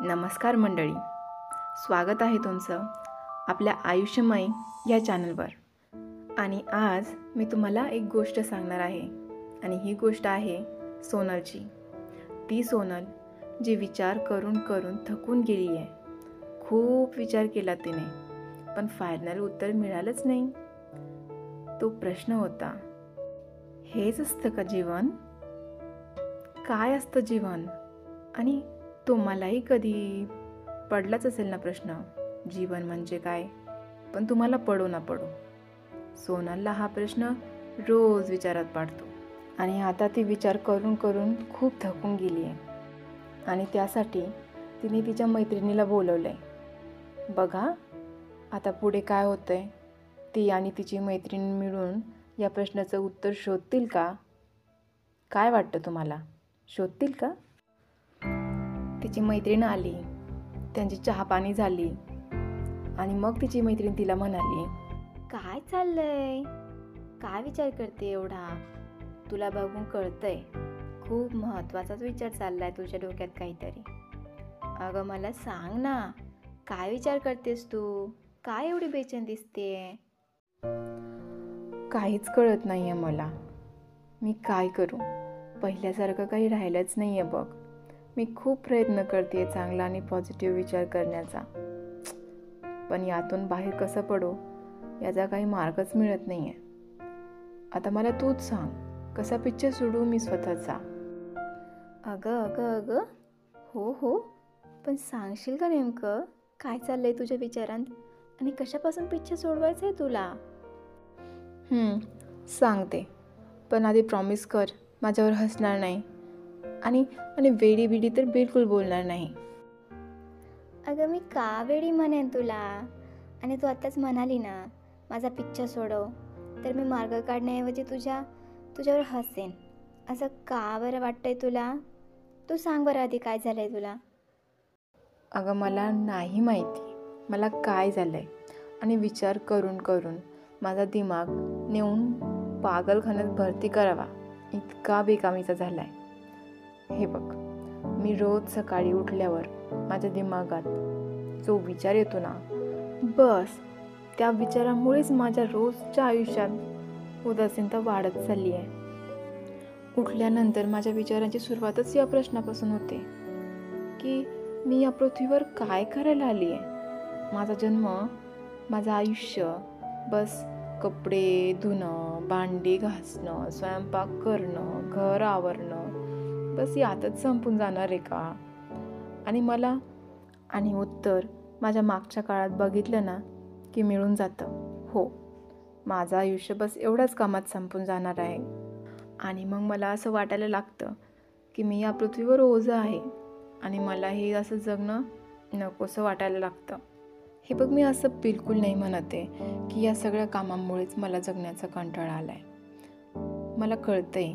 नमस्कार मंडळी, स्वागत आहे तुमचं आपल्या आयुष्यमय या चॅनलवर. आणि आज मी तुम्हाला एक गोष्ट सांगणार आहे आणि ही गोष्ट आहे सोनलची. ती सोनल जी विचार करून करून थकून गेली आहे. खूप विचार केला तिने, पण फायनल उत्तर मिळालंच नाही. तो प्रश्न होता, हेच असतं का जीवन? काय असतं जीवन? आणि तुम्हालाही कधी पडलाच असेल ना प्रश्न, जीवन म्हणजे काय? पण तुम्हाला पडो ना पडो, सोनलला हा प्रश्न रोज विचारात पाडतो. आणि आता ती विचार करून करून खूप थकून गेली आहे. आणि त्यासाठी तिने तिच्या मैत्रिणीला बोलवलं आहे. बघा आता पुढे काय होतं आहे. ती आणि तिची मैत्रीण मिळून या प्रश्नाचं उत्तर शोधतील का? काय वाटतं तुम्हाला, शोधतील का? तिची मैत्रीण आली, त्यांची चहापाणी झाली आणि मग तिची मैत्रीण तिला म्हणाली, काय चाललंय? काय विचार करते एवढा? तुला बघून कळतंय खूप महत्त्वाचाच विचार चाललाय तुझ्या डोक्यात काहीतरी. अगं मला सांग ना, काय विचार करतेस तू? काय एवढी बेचैन दिसतेय? काहीच कळत नाहीये मला. मी काय करू? पहिल्यासारखं काही राहिलंच नाहीये बघ. मी खूप प्रयत्न करते चांगला आणि पॉझिटिव्ह विचार करण्याचा, पण यातून बाहेर कसं पडू याचा काही मार्गच मिळत नाही आहे. आता मला तूच सांग, कसा पिच्छा सोडू मी स्वतःचा? अगं अगं अगं हो, पण सांगशील का नेमकं काय चाललंय तुझ्या विचारांत आणि कशापासून पिच्छा सोडवायचा आहे तुला? सांगते, पण आधी प्रॉमिस कर माझ्यावर हसणार नाही आणि वेडी बिडी तर बिलकुल बोलणार नाही. अगं मी का वेडी म्हणेन तुला? आणि तू आत्ताच म्हणाली ना माझा पिच्छा सोडव, तर मी मार्ग काढण्याऐवजी तुझ्यावर हसेन. असं का बरं वाटतंय तुला? तू सांग बरं आधी काय झालंय तुला? अगं मला नाही माहिती मला काय झालंय, आणि विचार करून करून माझा दिमाग नेऊन पागलखान्यात भरती करावा इतका बेकामीचा झालाय. हे बघ, मी रोज सकाळी उठल्यावर माझ्या दिमागात जो विचार येतो ना, बस त्या विचारामुळेच माझ्या रोजच्या आयुष्यात उदासीनता वाढत चालली आहे. उठल्यानंतर माझ्या विचारांची सुरुवातच या प्रश्नापासून होते की मी या पृथ्वीवर काय करायला आली आहे? माझा जन्म, माझं आयुष्य बस कपडे धुणं, भांडी घासणं, स्वयंपाक करणं, घर आवरणं, बस यातच संपून जाणार आहे का? आणि उत्तर माझ्या मागच्या काळात बघितलं ना की मिळून जातं. हो, माझं आयुष्य बस एवढ्याच कामात संपून जाणार आहे. आणि मग मला असं वाटायला लागतं की मी या पृथ्वीवर ओझं आहे आणि मला हे असं जगणं नकोसं वाटायला लागतं. हे बघ, मी असं बिलकुल नाही म्हणत आहे की या सगळ्या कामांमुळेच मला जगण्याचा कंटाळा आला आहे. मला कळतंय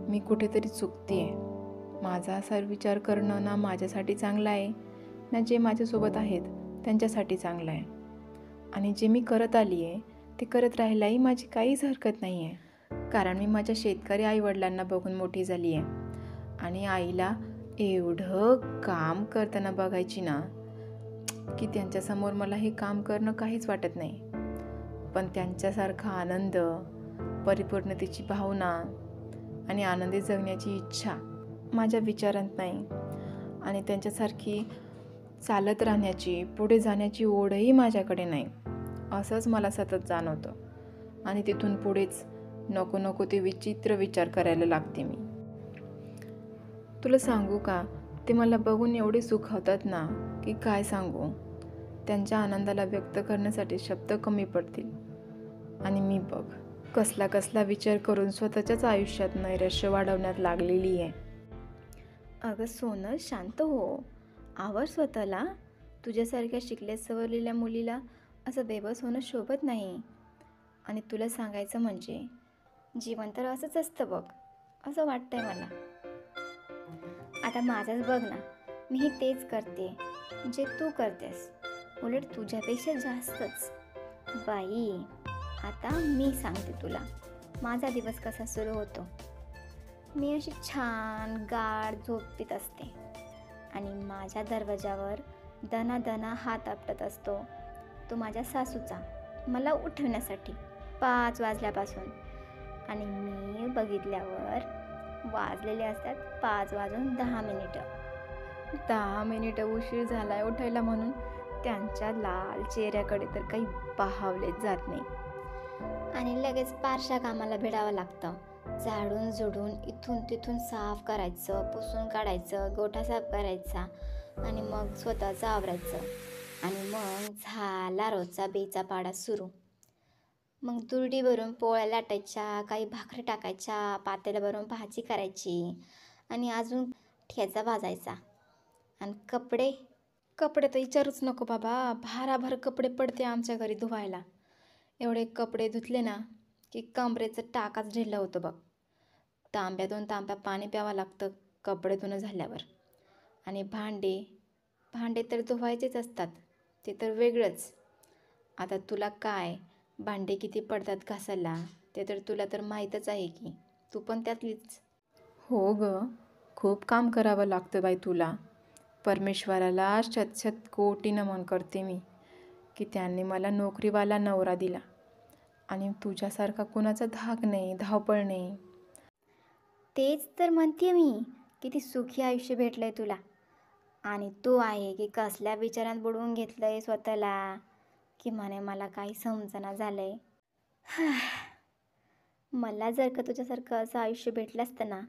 मी कुठेतरी चुकते आहे. माझा असा विचार करणं ना माझ्यासाठी चांगला आहे, ना जे माझ्यासोबत आहेत त्यांच्यासाठी चांगलं आहे. आणि जे मी करत आली आहे ते करत राहायलाही माझी काहीच हरकत नाही आहे. कारण मी माझ्या शेतकरी आईवडिलांना बघून मोठी झाली आहे आणि आईला एवढं काम करताना बघायची ना की त्यांच्यासमोर मला हे काम करणं काहीच वाटत नाही. पण त्यांच्यासारखा आनंद, परिपूर्णतेची भावना आणि आनंदी जगण्याची इच्छा माझ्या विचारात नाही. आणि त्यांच्यासारखी चालत राहण्याची, पुढे जाण्याची ओढही माझ्याकडे नाही, असंच मला सतत जाणवतं. आणि तिथून पुढेच नको ते विचित्र विचार करायला लागते मी. तुला सांगू का, ते मला बघून एवढे सुखावतात ना की काय सांगू. त्यांच्या आनंदाला व्यक्त करण्यासाठी शब्द कमी पडतील. आणि मी बघ कसला विचार करून स्वतःच्याच आयुष्यात नैराश्य वाढवण्यात लागलेली आहे. अगं सोनल, शांत हो, आवर स्वतःला. तुझ्यासारख्या शिकल्या सवरलेल्या मुलीला असं बेबस होणं शोभत नाही. आणि तुला सांगायचं म्हणजे जीवन तर असंच असतं बघ, असं वाटतंय मला. आता माझंच बघ ना, मीही तेच करते जे तू करतेस, उलट तुझ्यापेक्षा जास्तच. बाई, आता मी सांगते तुला माझा दिवस कसा सुरू होतो. मी अशी छान गाढ झोपेत असते आणि माझ्या दरवाजावर दना हात आपटत असतो तो माझ्या सासूचा, मला उठवण्यासाठी 5 वाजल्यापासून. आणि मी बघितल्यावर वाजलेले असतात 5:10. 10 मिनिटं उशीर झालाय उठायला म्हणून त्यांच्या लाल चेहऱ्याकडे तर काही पाहावलेच जात नाही. आणि लगेच पारशा कामाला भिडावं लागतं. झाडून झुडून इथून तिथून साफ करायचं, पुसून काढायचं, गोठा साफ करायचा आणि मग स्वतःचं आवरायचं. आणि मग झाला रोजचा बेचा पाडा सुरू. मग दुरडी भरून पोळ्या लाटायच्या, काही भाकरी टाकायच्या, पातेलं भरून भाजी करायची आणि अजून ठेचा भाजायचा. आणि कपडे कपडे तर विचारूच नको बाबा, भाराभर कपडे पडते आमच्या घरी धुवायला. एवढे कपडे धुतले ना की कमरेचं टाकाच ढिलं होतं बघ. 2 तांब्या पाणी प्यावं लागतं कपडे धुणं झाल्यावर. आणि भांडे तर धुवायचेच असतात, ते तर वेगळंच. आता तुला काय भांडे किती पडतात घासायला ते तर तुला तर माहीतच आहे की, तू पण त्यातलीच. हो ग, खूप काम करावं लागतं बाई तुला. परमेश्वराला शत कोटी नमन करते मी की त्यांनी मला नोकरीवाला नवरा दिला आणि तुझ्यासारखा कुणाचा धाक नाही, धावपळ नाही. तेच तर म्हणते मी, किती सुखी आयुष्य भेटलंय तुला. आणि तू आहे की कसल्या विचारात बुडवून घेतलंय स्वतःला की म्हणे मला काही समजना झालंय. मला जर का तुझ्यासारखं असं आयुष्य भेटलं असतं ना,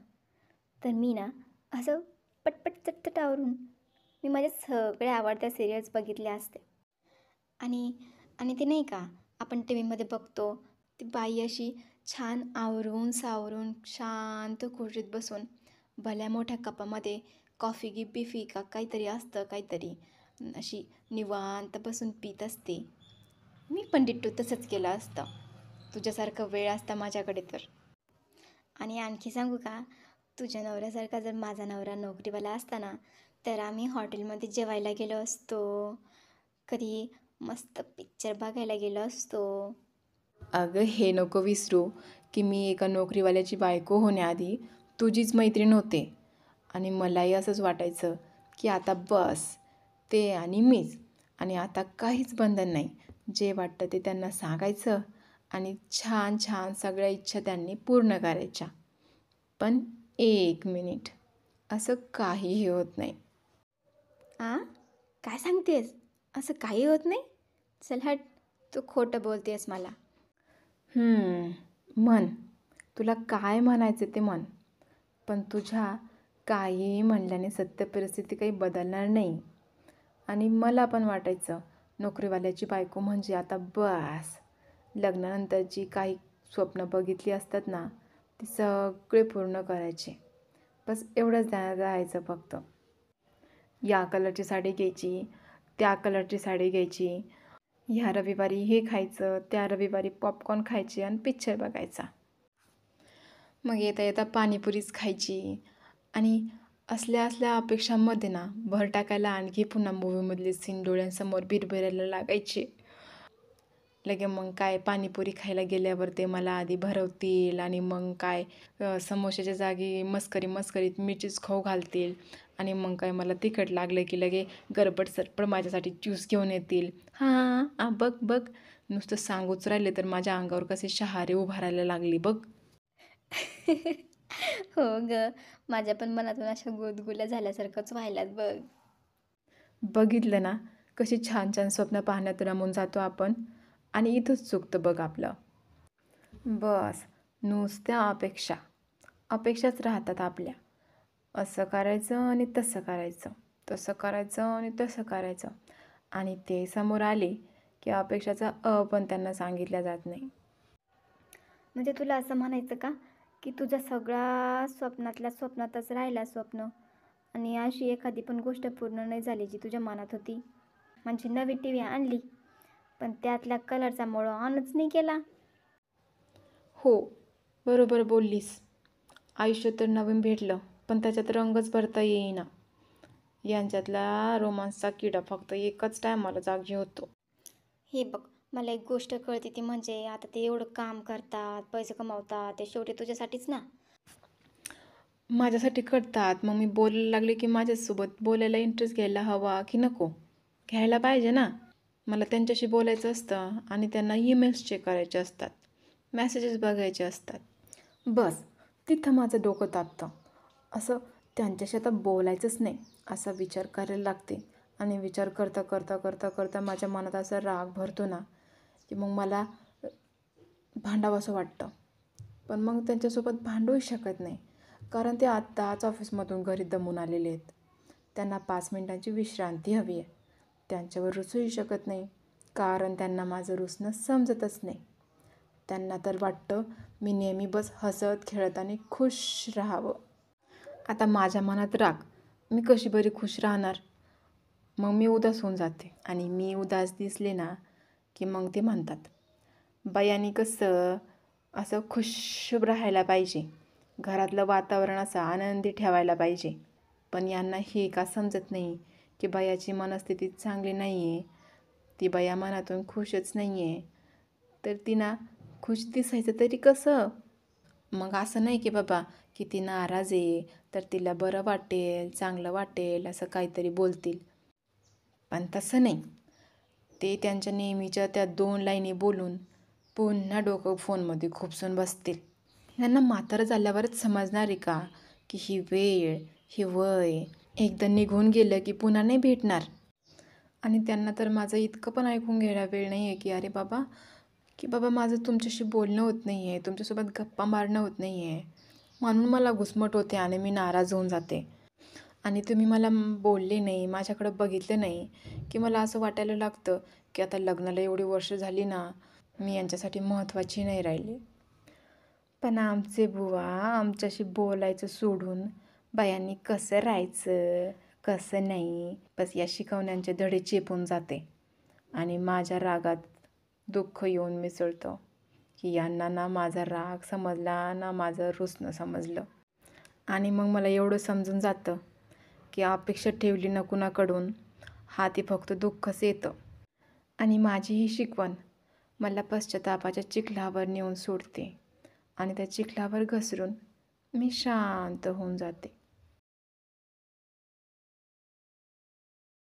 तर मी ना असं पटपट चटचट आवरून मी माझ्या सगळ्या आवडत्या सिरियल्स बघितल्या असत्या. आणि आणि ते नाही का आपण टी व्हीमध्ये बघतो, ती बाई अशी छान आवरून सावरून शांत खुर्चीत बसून भल्या मोठ्या कपामध्ये कॉफी की बिफी का काहीतरी असतं, काहीतरी अशी निवांत बसून पीत असते. मी पण डिट्टो तसंच केलं असतं, तुझ्यासारखा वेळ असता माझ्याकडे तर. आणि आणखी सांगू का, तुझ्या नवऱ्यासारखा जर माझा नवरा नोकरीवाला असता ना, तर आम्ही हॉटेलमध्ये जेवायला गेलो असतो, कधी मस्त पिक्चर बघायला गेलो असतो. अगं हे नको विसरू की मी एका नोकरीवाल्याची बायको होण्याआधी तुझीच मैत्रीण होते. आणि मलाही असंच वाटायचं की आता बस ते आणि मीच, आणि आता काहीच बंधन नाही. जे वाटतं ते त्यांना सांगायचं आणि छान छान सगळ्या इच्छा त्यांनी पूर्ण करायच्या. पण 1 मिनिट असं काहीही होत नाही. काय सांगतेस? असं काही होत नाही? चल हट, तू खोटं बोलतेस मला. म्हण, तुला काय म्हणायचं ते म्हण. पण तुझ्या काहीही म्हणल्याने सत्य परिस्थिती काही बदलणार नाही. आणि मला पण वाटायचं नोकरीवाल्याची बायको म्हणजे आता बस, लग्नानंतरची काही स्वप्न बघितली असतात ना ती सगळे पूर्ण करायचे. बस एवढंच ध्यानात राहायचं फक्त. या कलरची साडी घ्यायची, त्या कलरची साडी घ्यायची, ह्या रविवारी हे खायचं, त्या रविवारी पॉपकॉर्न खायचे आणि पिक्चर बघायचा. मग येता येता पाणीपुरीच खायची. आणि असल्या अपेक्षांमध्ये ना भर टाकायला आणखी पुन्हा मूवीमधले सीन डोळ्यांसमोर बिरबिरायला लागायचे. लगे मग काय पाणीपुरी खायला गेल्यावर ते मला आधी भरवतील आणि मग काय समोश्याच्या जागी मस्करीत मिरचीच खाऊ घालतील. आणि मग काय मला तिखट लागलं की लगे गडबड सरपड माझ्यासाठी ज्यूस घेऊन येतील. हां बघ बघ, नुसतं सांगूच राहिले तर माझ्या अंगावर कसे शहारे उभारायला लागली बघ. हो ग, माझ्या पण मनातून अशा गुदगुल्या झाल्यासारखंच व्हायलात बघ. बघितलं ना कशी छान छान स्वप्न पाहण्यात रमून जातो आपण. आणि इथंच चुकतं बघ आपलं. बस नुसत्या अपेक्षाच राहतात आपल्या. असं करायचं आणि तसं करायचं, तसं करायचं आणि तसं करायचं. आणि ते समोर आले की अपेक्षाचा पण त्यांना सांगितल्या जात नाही. म्हणजे तुला असं म्हणायचं का की तुझ्या सगळ्या स्वप्नातल्या स्वप्नातच राहिला स्वप्न, आणि अशी एखादी पण गोष्ट पूर्ण नाही झाली जी तुझ्या मनात होती? म्हणजे नवी टी व्ही आणली पण त्यातल्या कलरचा मोड ऑनच नाही केला. हो, बरोबर बोललीस. आयुष्य तर नवीन भेटलं पण त्याच्यात रंगच भरता येईना. यांच्यातला रोमांसचा किडा फक्त एकच टायमाला जागी होतो. हे बघ, मला एक गोष्ट कळते ती म्हणजे आता ते एवढं काम करतात, पैसे कमावतात, ते शेवटी तुझ्यासाठीच ना. माझ्यासाठी करतात. मग मी बोलायला लागले की माझ्यासोबत बोलायला इंटरेस्ट घ्यायला हवा की नको? घ्यायला पाहिजे ना. मला त्यांच्याशी बोलायचं असतं आणि त्यांना ईमेल्स चेक करायचे असतात, मेसेजेस बघायचे असतात. बस तिथं माझं डोकं तापतं. असं त्यांच्याशी आता बोलायचंच नाही असा विचार करायला लागते. आणि विचार करता करता करता करता माझ्या मनात असा राग भरतो ना की मग मला भांडावंसं वाटतं. पण मग त्यांच्यासोबत भांडूही शकत नाही, कारण ते आत्ताच ऑफिसमधून घरी दमून आलेले आहेत. त्यांना 5 मिनिटांची विश्रांती हवी आहे. त्यांच्यावर रुसूही शकत नाही, कारण त्यांना माझं रुसणं समजतच नाही. त्यांना तर वाटतं मी नेहमी बस हसत खेळत आणि खुश राहावं. आता माझ्या मनात राग, मी कशी बरी खुश राहणार? मग मी उदास होऊन जाते आणि मी उदास दिसले ना की मग ते म्हणतात, बायानी कसं असं खुश राहायला पाहिजे, घरातलं वातावरण असं आनंदी ठेवायला पाहिजे. पण यांना हे का समजत नाही की बायाची मनस्थिती चांगली नाही आहे, ती बाया मनातून खुशच नाही आहे, तर तिनं खुश दिसायचं तरी कसं? मग असं नाही की बाबा की ती नाराज आहे तर तिला बरं वाटेल, चांगलं वाटेल असं काहीतरी बोलतील. पण तसं नाही. ते त्यांच्या नेहमीच्या त्या 2 लाईनी बोलून पुन्हा डोकं फोनमध्ये खुपसून बसतील. यांना म्हातारं झाल्यावरच समजणार आहे का की ही वेळ, ही वय एकदा निघून गेलं की पुन्हा नाही भेटणार. आणि त्यांना तर माझं इतकं पण ऐकून घ्यायला वेळ नाही आहे की अरे बाबा, की बाबा माझं तुमच्याशी बोलणं होत नाही आहे, तुमच्यासोबत गप्पा मारणं होत नाही आहे, म्हणून मला घुसमट होते आणि मी नाराज होऊन जाते. आणि तुम्ही मला बोलले नाही, माझ्याकडं बघितलं नाही की मला असं वाटायला लागतं की आता लग्नाला एवढी वर्ष झाली ना, मी यांच्यासाठी महत्त्वाची नाही राहिली. पण आमचे बुवा आमच्याशी बोलायचं सोडून बायांनी कसं राहायचं, कसं नाही, बस या शिकवण्यांचे धडे चेपून जाते. आणि माझ्या रागात दुःख येऊन मिसळतं की यांना ना माझा राग समजला ना माझं रुसणं समजलं. आणि मग मला एवढं समजून जातं की अपेक्षा ठेवली ना कुणाकडून, हाती फक्त दुःखच येतं. आणि माझी ही शिकवण मला पश्चातापाच्या चिखलावर नेऊन सोडते आणि त्या चिखलावर घसरून मी शांत होऊन जाते.